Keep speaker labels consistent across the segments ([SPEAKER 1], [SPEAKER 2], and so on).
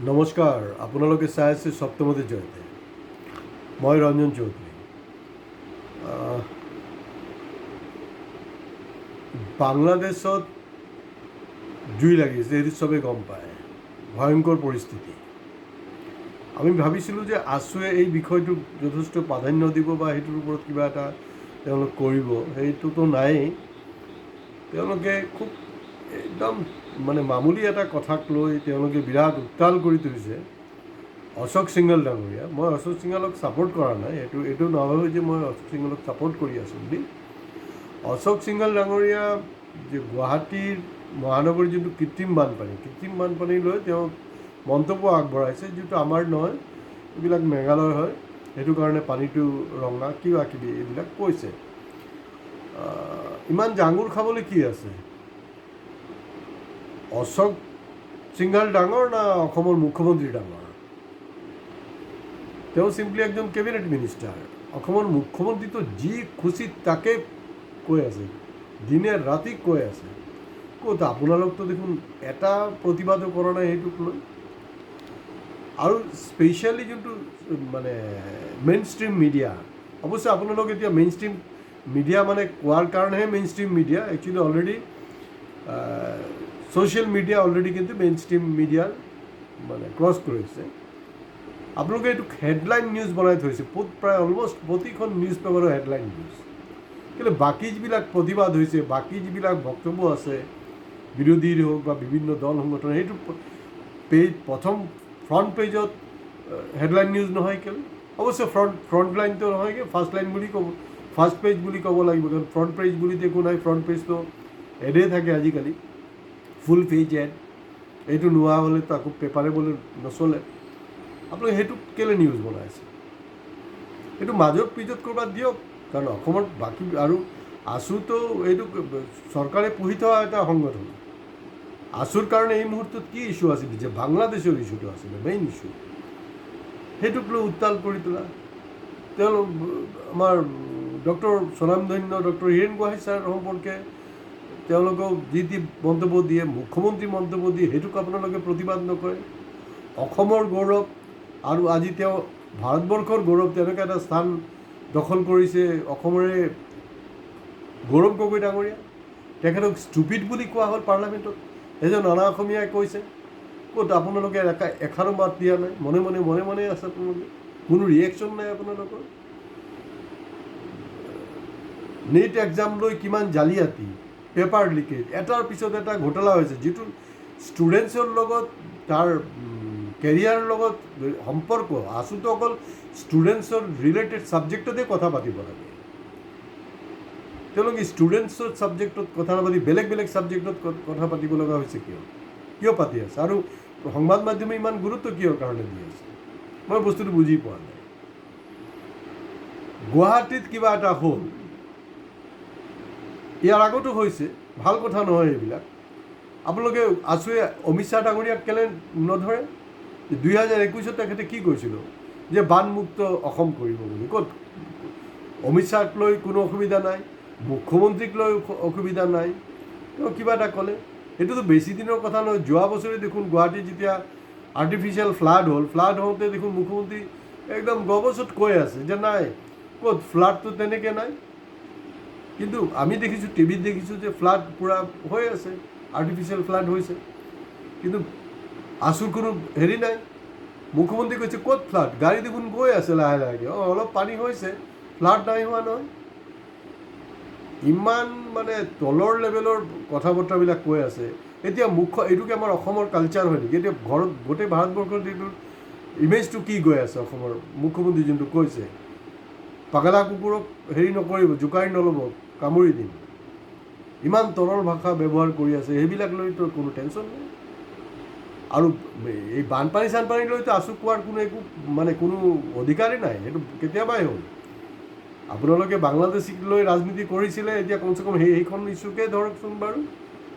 [SPEAKER 1] নমস্কাৰ, আপোনালোকে চাই আছে সপ্তমতে জয়তে। মই ৰঞ্জন চৌধুৰী। বাংলাদেশত জুই লাগিছে, সেইটো চবেই গম পায়। ভয়ংকৰ পৰিস্থিতি। আমি ভাবিছিলোঁ যে আছুৱে এই বিষয়টোক যথেষ্ট প্ৰাধান্য দিব বা সেইটোৰ ওপৰত কিবা এটা তেওঁলোক কৰিব, সেইটোতো নায়েই। তেওঁলোকে খুব একদম মামুলি এটা কথাক লৈ তেওঁলোকে বিৰাট উত্তাল কৰি তুলিছে। অশোক সিংঘল ডাঙৰীয়া, মই অশোক সিংঘলক ছাপোৰ্ট কৰা নাই, এইটো নহয় যে মই অশোক সিংঘলক ছাপোৰ্ট কৰি আছোঁ বুলি। অশোক সিংঘল ডাঙৰীয়া যে গুৱাহাটীৰ মহানগৰীৰ যোনটো কৃত্ৰিম বানপানী লৈ তেওঁ মন্তব্য আগবঢ়াইছে, যিটো আমাৰ নহয়, এইবিলাক মেঘালয় হয়, সেইটো কাৰণে পানীটো ৰঙা কিবা কিবি এইবিলাক কৈছে। ইমান জাঙুৰ খাবলৈ কি আছে? অশোক সিংঘল ডাঙৰ না অসমৰ মুখ্যমন্ত্ৰী ডাঙৰ? তেওঁ চিম্পলি একজন কেবিনেট মিনিষ্টাৰ। অসমৰ মুখ্যমন্ত্ৰীটো যি খুচি তাকে কৈ আছে, দিনে ৰাতি কৈ আছে। ক'ত আপোনালোকতো দেখোন এটা প্ৰতিবাদো কৰা নাই সেইটোক লৈ। আৰু স্পেচিয়েলি যোনটো মেইন ষ্ট্ৰীম মিডিয়া, অৱশ্যে আপোনালোক এতিয়া মেইন ষ্ট্ৰীম মিডিয়া কোৱাৰ কাৰণেহে main stream media, actually already social media already কিন্তু মেইন ষ্ট্ৰীম মিডিয়াৰ ক্ৰছ কৰিছে। আপোনালোকে এইটোক হেডলাইন নিউজ বনাই থৈছে, প্ৰায় অলমষ্ট প্ৰতিখন নিউজ পেপাৰৰ হেডলাইন নিউজ। কিন্তু বাকী যিবিলাক প্ৰতিবাদ হৈছে, বাকী যিবিলাক বক্তব্য আছে, বিৰোধীৰ হওক বা বিভিন্ন দল সংগঠন, সেইটো প্ৰথম ফ্ৰণ্ট পেজত হেডলাইন নিউজ নহয় কেলৈ? অৱশ্যে ফ্ৰণ্ট লাইনটো নহয় কি ফাৰ্ষ্ট পেজ বুলি ক'ব লাগিব, কাৰণ ফ্ৰণ্ট পেজ বুলিতো একো নাই। ফ্ৰণ্ট পেজটো এডেই থাকে আজিকালি, ফুল পেজ এড। এইটো নোহোৱা হ'লেতো আকৌ পেপাৰে বোলে নচলে। আপোনালোকে সেইটোক কেলৈ নিউজ বনাইছে? এইটো মাজত পিছত ক'ৰবাত দিয়ক, কাৰণ অসমত বাকী আৰু আছুতো এইটো চৰকাৰে পুহি থোৱা এটা সংগঠন। আছুৰ কাৰণে এই মুহূৰ্তত কি ইছ্যু আছিল? যে বাংলাদেশৰ ইছ্যুটো আছিলে মেইন ইছ্যু, সেইটোক লৈ উত্তাল কৰি তোলা। তেওঁলোক আমাৰ ডক্টৰ স্বনামধন্য ডক্টৰ হীৰেণ গোহাঁই ছাৰ সম্পৰ্কে তেওঁলোকক যি মন্তব্য দিয়ে, মুখ্যমন্ত্ৰী মন্তব্য দিয়ে, সেইটোক আপোনালোকে প্ৰতিবাদ নকৰে। অসমৰ গৌৰৱ আৰু আজি তেওঁ ভাৰতবৰ্ষৰ গৌৰৱ, তেনেকৈ এটা স্থান দখল কৰিছে অসমৰে গৌৰৱ গগৈ ডাঙৰীয়া। তেখেতক ষ্টুপিড বুলি কোৱা হ'ল পাৰ্লামেণ্টত। এজন অনা অসমীয়াই কৈছে। ক'ত আপোনালোকে এষাৰো মাত দিয়া নাই? মনে মনে আছে আপোনালোকে, কোনো ৰিয়েকশ্যন নাই আপোনালোকৰ। নীট এক্সাম লৈ কিমান জালিয়াতি, পেপাৰ লিকেজ, এটাৰ পিছত এটা ঘোটালা হৈছে, যিটো ষ্টুডেণ্টছৰ লগত তাৰ কেৰিয়াৰৰ লগত সম্পৰ্ক। আছুতো অকল ষ্টুডেণ্টছৰ ৰিলেটেড ছাবজেক্টতে কথা পাতিব লাগে। তেওঁলোকে ষ্টুডেণ্টছৰ ছাবজেক্টত কথা নাপাতি বেলেগ ছাবজেক্টত কথা পাতিব লগা হৈছে কিয় পাতি আছে? আৰু সংবাদ মাধ্যমে ইমান গুৰুত্ব কিয় কাৰণে দি আছে? মই বস্তুটো বুজি পোৱা নাই। গুৱাহাটীত কিবা এটা হ'ল, ইয়াৰ আগতো হৈছে, ভাল কথা নহয় এইবিলাক। আপোনালোকে আছুৱে অমিত শ্বাহ ডাঙৰীয়াক কেলৈ নধৰে? 2021 তেখেতে কি কৈছিল? যে বানমুক্ত অসম কৰিব বুলি। ক'ত অমিত শ্বাহক লৈ কোনো অসুবিধা নাই, মুখ্যমন্ত্ৰীক লৈ অসুবিধা নাই, তেওঁ কিবা এটা ক'লে। এইটোতো বেছি দিনৰ কথা নহয়। যোৱা বছৰে দেখোন গুৱাহাটীত যেতিয়া আৰ্টিফিচিয়েল ফ্লাড হওঁতে দেখোন মুখ্যমন্ত্ৰী একদম গবছত কৈ আছে যে নাই, ক'ত ফ্লাডটো তেনেকৈ নাই। কিন্তু আমি দেখিছোঁ, টিভিত দেখিছোঁ যে ফ্লাড পূৰা হৈ আছে, আৰ্টিফিচিয়েল ফ্লাড হৈছে। কিন্তু আছুৰ কোনো হেৰি নাই। মুখ্যমন্ত্ৰী কৈছে ক'ত ফ্লাড? গাড়ী দেখোন গৈ আছে লাহে অলপ পানী হৈছে, ফ্লাড নাই হোৱা নহয়। ইমান তলৰ লেভেলৰ কথা বতৰাবিলাক কৈ আছে। এতিয়া এইটোকে আমাৰ অসমৰ কালচাৰ হয় নেকি? এতিয়া ঘৰত গোটেই ভাৰতবৰ্ষত এইটোৰ ইমেজটো কি গৈ আছে? অসমৰ মুখ্যমন্ত্ৰী যোনটো কৈছে, পাগলা কুকুৰক হেৰি নকৰিব, জোকাৰি নল'ব, কামুৰি দিম, ইমান তৰল ভাষা ব্যৱহাৰ কৰি আছে। সেইবিলাক লৈতো কোনো টেনশ্যন নাই। আৰু এই বানপানী লৈতো আছু কোৱাৰ কোনো অধিকাৰেই নাই। সেইটো কেতিয়াবাই হ'ল। আপোনালোকে বাংলাদেশীক লৈ ৰাজনীতি কৰিছিলে, এতিয়া কমচে কম সেইখন ইছ্যুকে ধৰকচোন বাৰু,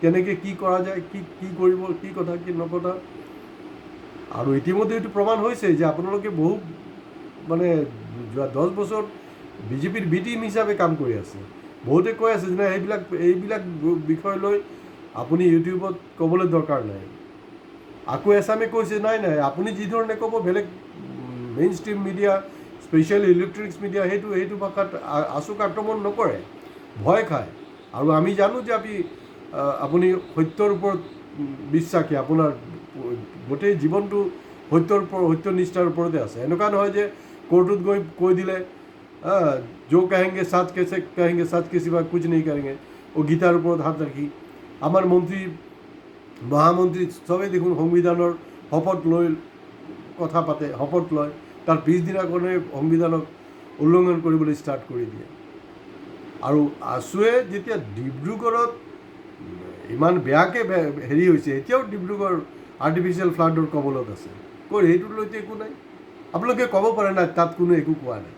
[SPEAKER 1] কেনেকৈ কি কৰা যায়, কি কৰিব, কি কথা কি নকথা। আৰু ইতিমধ্যে এইটো প্ৰমাণ হৈছে যে আপোনালোকে বহু যোৱা 10 বছৰ বিজেপিৰ বি টিম হিচাপে কাম কৰি আছে। বহুতে কৈ আছে যে এইবিলাক বিষয় লৈ আপুনি ইউটিউবত ক'বলৈ দৰকাৰ নাই। আকৌ এছামে কৈছে নাই নাই আপুনি যি ধৰণে ক'ব বেলেগ main stream media specially electronics media সেইটো ভাষাত আচুক আক্ৰমণ নকৰে, ভয় খায়। আৰু আমি জানো যে আপুনি সত্যৰ ওপৰত বিশ্বাসী, আপোনাৰ গোটেই জীৱনটো সত্যনিষ্ঠাৰ ওপৰতে আছে। এনেকুৱা নহয় যে কোৰ্টত গৈ কৈ দিলে जो कहेंगे सच कैसे कहेंगे, सच के सिवा कुछ नहीं करेंगे, ও গীতাৰ ওপৰত হাত ৰাখি আমাৰ মন্ত্ৰী মহামন্ত্ৰী চবেই দেখোন সংবিধানৰ শপত লৈ কথা পাতে, শপত লয়, তাৰ পিছদিনাখনে সংবিধানক উল্লংঘন কৰিবলৈ ষ্টাৰ্ট কৰি দিয়ে। আৰু আছুৱে যেতিয়া ডিব্ৰুগড়ত ইমান বেয়াকৈ হেৰি হৈছে, এতিয়াও ডিব্ৰুগড় আৰ্টিফিচিয়েল ফ্লাডৰ কবলত আছে, সেইটোত লৈতো একো নাই। আপোনালোকে ক'ব পাৰে নাই তাত কোনো একো কোৱা নাই।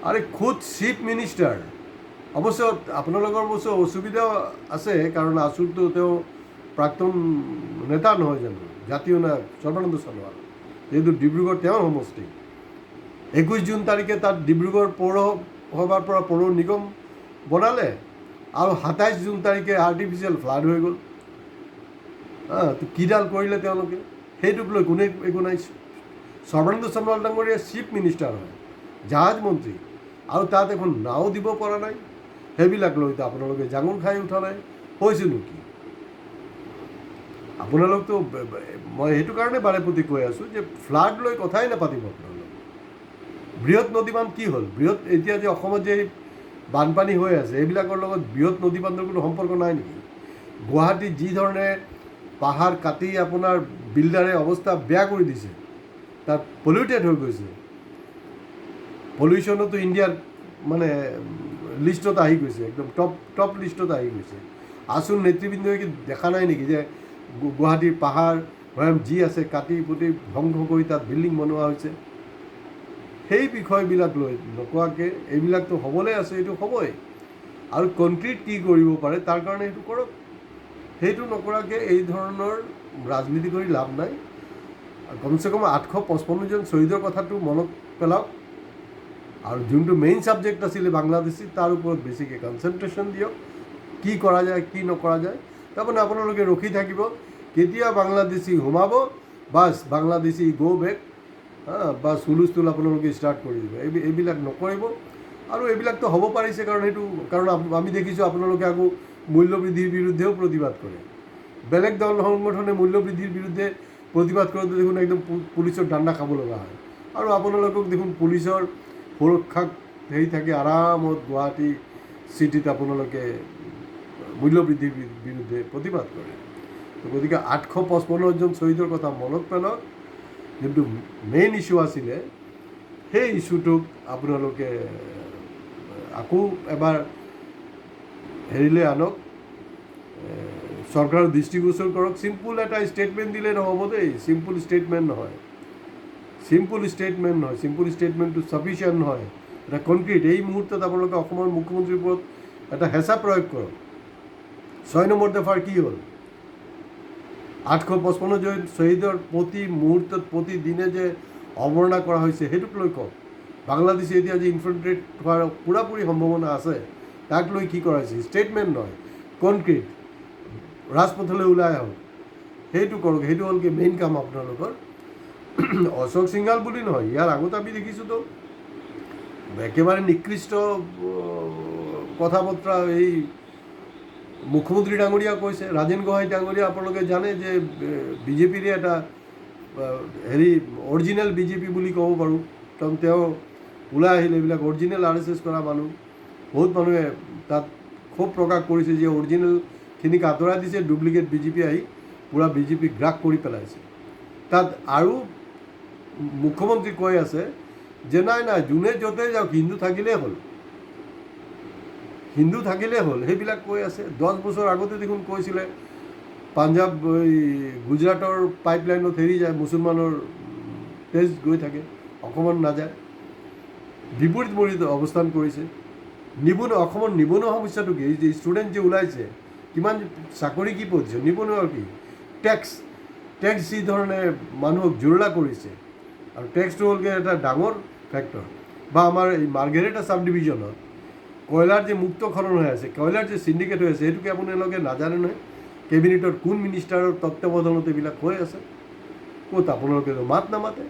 [SPEAKER 1] আৰে খুদ চিফ মিনিষ্টাৰ, অৱশ্য আপোনালোকৰ অৱশ্য অসুবিধাও আছে, কাৰণ আছুৰটো তেওঁ প্ৰাক্তন নেতা নহয় জানো, জাতীয় নায়ক সৰ্বানন্দ সোণোৱাল, যিহেতু ডিব্ৰুগড় তেওঁৰ সমষ্টি। 21 জুন তাৰিখে তাত ডিব্ৰুগড় পৌৰসভাৰ পৰা পৌৰ নিগম বনালে, আৰু 27 জুন তাৰিখে আৰ্টিফিচিয়েল ফ্লাড হৈ গ'ল। তো কিডাল কৰিলে তেওঁলোকে, সেইটোক লৈ কোনে একো নাই। সৰ্বানন্দ সোণোৱাল ডাঙৰীয়া চিফ মিনিষ্টাৰ হয়, জাহাজ মন্ত্ৰী, আৰু তাত এখন নাও দিব পৰা নাই। সেইবিলাক লৈতো আপোনালোকে জাঙুৰ খাই উঠা নাই, হৈছেনো কি? আপোনালোকতো, মই সেইটো কাৰণে বাৰে প্ৰতি কৈ আছোঁ যে ফ্লাড লৈ কথাই নাপাতিব আপোনালোক। বৃহৎ নদীবান্ধ কি হ'ল? এতিয়া যে অসমত যে বানপানী হৈ আছে, এইবিলাকৰ লগত বৃহৎ নদীবান্ধৰ কোনো সম্পৰ্ক নাই নেকি? গুৱাহাটীত যি ধৰণে পাহাৰ কাটি আপোনাৰ বিল্ডাৰে অৱস্থা বেয়া কৰি দিছে, তাত পলিউটেড হৈ গৈছে, পলিউশ্যনতো ইণ্ডিয়াৰ মানে লিষ্টত আহি গৈছে, একদম টপ লিষ্টত আহি গৈছে। আছুৰ নেতৃবৃন্দই কি দেখা নাই নেকি যে গুৱাহাটীৰ পাহাৰ ভৈয়াম যি আছে কাটি কুটি ধ্বংস কৰি তাত বিল্ডিং বনোৱা হৈছে? সেই বিষয়বিলাক লৈ নোকোৱাকৈ এইবিলাকতো হ'বলৈ আছে, এইটো হ'বই। আৰু কনক্ৰিট কি কৰিব পাৰে তাৰ কাৰণে সেইটো কৰক। সেইটো নকৰাকৈ এই ধৰণৰ ৰাজনীতি কৰি লাভ নাই। কমচে কম 855জন শ্বহীদৰ কথাটো মনত পেলাওক, আৰু যোনটো মেইন ছাবজেক্ট আছিলে বাংলাদেশী, তাৰ ওপৰত বেছিকৈ কনচেনট্ৰেশ্যন দিয়ক। কি কৰা যায়, কি নকৰা যায়, তাৰমানে আপোনালোকে ৰখি থাকিব কেতিয়া বাংলাদেশী সোমাব, বাছ বাংলাদেশী গ' বেক, বাছ হুলস্থুল আপোনালোকে ষ্টাৰ্ট কৰি দিব। এইবিলাক নকৰিব। আৰু এইবিলাকতো হ'ব পাৰিছে কাৰণ আমি দেখিছোঁ আপোনালোকে আকৌ মূল্যবৃদ্ধিৰ বিৰুদ্ধেও প্ৰতিবাদ কৰে। বেলেগ দল সংগঠনে মূল্যবৃদ্ধিৰ বিৰুদ্ধে প্ৰতিবাদ কৰোঁতে দেখোন একদম পুলিচৰ ডাণ্ডা খাব লগা হয়, আৰু আপোনালোকক দেখোন পুলিচৰ সুৰক্ষাক হেৰি থাকে, আৰামত গুৱাহাটী চিটিত আপোনালোকে মূল্যবৃদ্ধিৰ বিৰুদ্ধে প্ৰতিবাদ কৰে। গতিকে 855জন শ্বহীদৰ কথা মনত পেলাওক। যোনটো মেইন ইছ্যু আছিলে, সেই ইছ্যুটোক আপোনালোকে আকৌ এবাৰ হেৰিলৈ আনক, চৰকাৰৰ দৃষ্টিগোচৰ কৰক। চিম্পুল এটা ষ্টেটমেণ্ট দিলে নহ'ব দেই, চিম্পুল ষ্টেটমেণ্ট নহয়, চিম্পুল ষ্টেটমেণ্টটো চাফিচিয়েণ্ট নহয়। এটা কনক্ৰিট এই মুহূৰ্তত আপোনালোকে অসমৰ মুখ্যমন্ত্ৰীৰ ওপৰত এটা হেঁচা প্ৰয়োগ কৰক। 6 নম্বৰ দফাৰ কি হ'ল? 855জন শ্বহীদৰ প্ৰতি মুহূৰ্তত প্ৰতিদিনে যে অৱমাননা কৰা হৈছে, সেইটোক লৈ কওক। বাংলাদেশে এতিয়া যে ইনফিল্ট্ৰেট হোৱাৰ পূৰাপূৰি সম্ভাৱনা আছে, তাক লৈ কি কৰা হৈছে? ষ্টেটমেণ্ট নহয়, কনক্ৰিট। ৰাজপথলৈ ওলাই আহক, সেইটো কৰক। সেইটো হ'ল কি মেইন কাম আপোনালোকৰ। অশোক সিংহাল বুলি নহয়, ইয়াৰ আগত আমি দেখিছোঁতো একেবাৰে নিকৃষ্ট কথা বতৰা এই মুখ্যমন্ত্ৰী ডাঙৰীয়া কৈছে। ৰাজেন গোহাঁই ডাঙৰীয়া আপোনালোকে জানে যে বিজেপিৰে এটা হেৰি অৰিজিনেল বিজেপি বুলি ক'ব পাৰোঁ, কাৰণ তেওঁ ওলাই আহিলে এইবিলাক অৰিজিনেল RSS কৰা মানুহ। বহুত মানুহে তাত ক্ষোভ প্ৰকাশ কৰিছে যে অৰিজিনেলখিনিক আঁতৰাই দিছে, ডুপ্লিকেট বিজেপি আহি পূৰা বিজেপিক গ্ৰাস কৰি পেলাইছে। তাত আৰু মুখ্যমন্ত্ৰী কৈ আছে যে নাই যোনে য'তে যাওক, হিন্দু থাকিলেই হ'ল, সেইবিলাক কৈ আছে। 10 বছৰ আগতে দেখোন কৈছিলে পাঞ্জাৱ গুজৰাটৰ পাইপলাইনত হেৰি যায়, মুছলমানৰ তেজ গৈ থাকে, অসমত নাযায়। বিপৰীত অৱস্থান কৰিছে। অসমৰ নিবনুৱা সমস্যাটো কি? এই যে ষ্টুডেণ্ট যে ওলাইছে, কিমান চাকৰি কি পজিশ্যন, নিবনুৱাৰ কি? টেক্স যি ধৰণে মানুহক জুৰুলা কৰিছে, আৰু টেক্সটো হ'লগৈ এটা ডাঙৰ ফেক্টৰ। বা আমাৰ এই মাৰ্ঘেৰিটা ছাব ডিভিজনত কয়লাৰ যে মুক্ত খনন হৈ আছে, কয়লাৰ যে চিণ্ডিকেট হৈ আছে, সেইটোকে আপোনালোকে নাজানে নহয়। কেবিনেটৰ কোন মিনিষ্টাৰৰ তত্ত্বাৱধানত এইবিলাক হৈ আছে, ক'ত আপোনালোকে মাত নামাতে।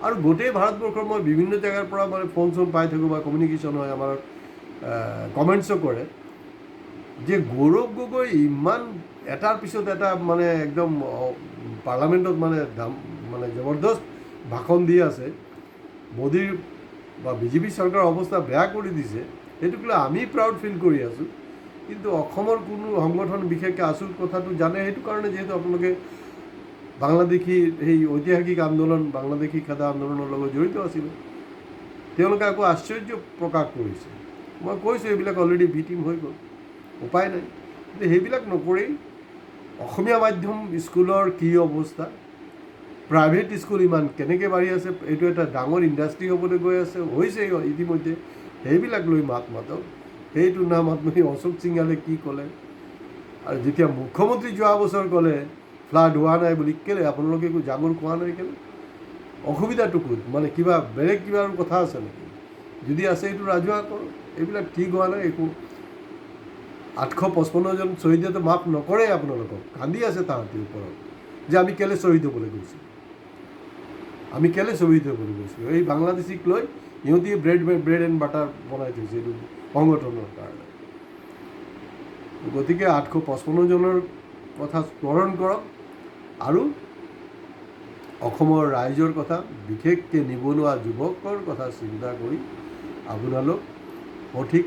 [SPEAKER 1] আৰু গোটেই ভাৰতবৰ্ষৰ মই বিভিন্ন জেগাৰ পৰা মানে ফোন চোন পাই থাকোঁ বা কমিউনিকেশ্যন হয়, আমাৰ কমেণ্টছো কৰে যে গৌৰৱ গগৈ ইমান এটাৰ পিছত এটা মানে একদম পাৰ্লামেণ্টত মানে জবৰদস্ত ভাষণ দি আছে, মোদীৰ বা বিজেপি চৰকাৰৰ অৱস্থা বেয়া কৰি দিছে, সেইটোক লৈ আমি প্ৰাউড ফিল কৰি আছোঁ। কিন্তু অসমৰ কোনো সংগঠন বিশেষকৈ আচল কথাটো জানে, সেইটো কাৰণে যিহেতু আপোনালোকে বাংলাদেশী সেই ঐতিহাসিক আন্দোলন, বাংলাদেশী খেদা আন্দোলনৰ লগত জড়িত আছিলে, তেওঁলোকে আকৌ আশ্চৰ্য প্ৰকাশ কৰিছে। মই কৈছোঁ এইবিলাক অলৰেডি ভিটিম হৈ গ'ল, উপায় নাই। কিন্তু সেইবিলাক নকৰি অসমীয়া মাধ্যম স্কুলৰ কি অৱস্থা, প্ৰাইভেট স্কুল ইমান কেনেকৈ বাঢ়ি আছে, এইটো এটা ডাঙৰ ইণ্ডাষ্ট্ৰী হ'বলৈ গৈ আছে, হৈছে ইতিমধ্যে, সেইবিলাক লৈ মাত মাতক। সেইটো নামাত অশোক সিংহালে কি ক'লে, আৰু যেতিয়া মুখ্যমন্ত্ৰী যোৱা বছৰ ক'লে ফ্লাড হোৱা নাই বুলি, কেলৈ আপোনালোকে একো জাগৰ কোৱা নাই কেলৈ? অসুবিধাটো ক'ত? মানে কিবা বেলেগ কিবা আৰু কথা আছে নেকি? যদি আছে এইটো ৰাজহুৱা কৰক। এইবিলাক ঠিক হোৱা নাই একো। 855জন শ্বহীদেতো মাফ নকৰে আপোনালোকক, কান্দি আছে তাহাঁতিৰ ওপৰত যে আমি কেলৈ শ্বহীদ হ'বলৈ গৈছিলোঁ, আমি কেলৈ শ্বহীদ হ'বলৈ গৈছিলোঁ। এই বাংলাদেশীক লৈ সিহঁতি ব্ৰেড এণ্ড বাটাৰ বনাই থৈছে এইটো সংগঠনৰ কাৰণে। গতিকে 855জনৰ কথা স্মৰণ কৰক, আৰু অসমৰ ৰাইজৰ কথা, বিশেষকৈ নিবনুৱা যুৱকৰ কথা চিন্তা কৰি আপোনালোক সঠিক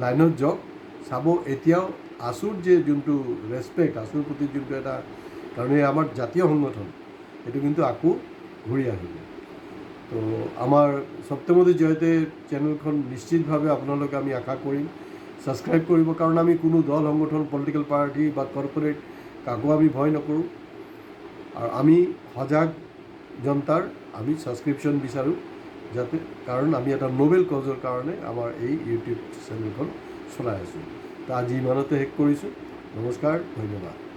[SPEAKER 1] লাইনত যাওক। চাব এতিয়াও আছুৰ যে যোনটো ৰেচপেক্ট, আছুৰ প্ৰতি যোনটো এটা, কাৰণ এই আমাৰ জাতীয় সংগঠন, সেইটো কিন্তু আকৌ ঘূৰি আহিব। তো আমাৰ সত্যমতী জয়তে চেনেলখন নিশ্চিতভাৱে আপোনালোকে আমি আশা কৰিম ছাবস্ক্ৰাইব কৰিব, কাৰণ আমি কোনো দল সংগঠন, পলিটিকেল পাৰ্টি বা কৰ্পৰেট কাকো আমি ভয় নকৰোঁ। আৰু আমি সজাগ জনতাৰ আমি ছাবস্ক্ৰিপশ্যন বিচাৰোঁ যাতে, কাৰণ আমি এটা নোবেল কজৰ কাৰণে আমাৰ এই ইউটিউব চেনেলখন চলাই আছোঁ। তো আজি ইমানতে শেষ কৰিছোঁ। নমস্কাৰ, ধন্যবাদ।